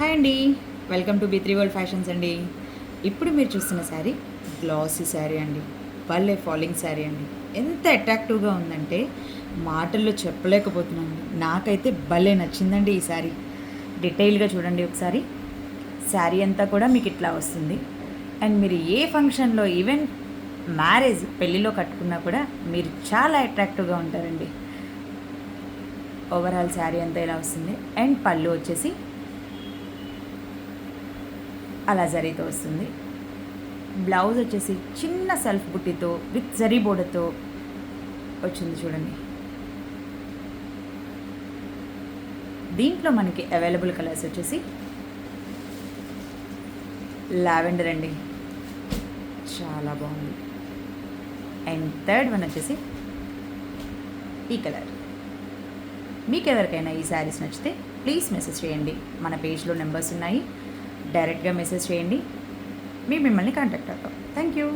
Hi అండి, welcome to బి3 world fashions అండి. ఇప్పుడు మీరు చూస్తున్న శారీ గ్లాసీ శారీ అండి. భలే ఫాలింగ్ శారీ అండి. ఎంత అట్రాక్టివ్గా ఉందంటే మాటల్లో చెప్పలేకపోతున్నాను. నాకైతే భలే నచ్చిందండి ఈ శారీ. డీటెయిల్గా చూడండి ఒకసారి. శారీ అంతా కూడా మీకు ఇట్లా వస్తుంది. అండ్ మీరు ఏ ఫంక్షన్లో, ఈవెన్ మ్యారేజ్ పెళ్ళిలో కట్టుకున్నా కూడా మీరు చాలా అట్రాక్టివ్గా ఉంటారండి. ఓవరాల్ శారీ అంతా ఇలా వస్తుంది. అండ్ పళ్ళు వచ్చేసి అలా జరీతో వస్తుంది. బ్లౌజ్ వచ్చేసి చిన్న సెల్ఫ్ బుట్టితో విత్ జరీ బోర్డర్తో వచ్చింది చూడండి. దీంట్లో మనకి అవైలబుల్ కలర్స్ వచ్చేసి లావెండర్ అండి, చాలా బాగుంది. అండ్ థర్డ్ వన్ వచ్చేసి ఈ కలర్. మీకు ఎవరికైనా ఈ శారీస్ నచ్చితే ప్లీజ్ మెసేజ్ చేయండి. మన పేజ్లో నెంబర్స్ ఉన్నాయి, డైరెక్ట్గా మెసేజ్ చేయండి. మిమ్మల్ని కాంటాక్ట్ అవుతాం. Thank you.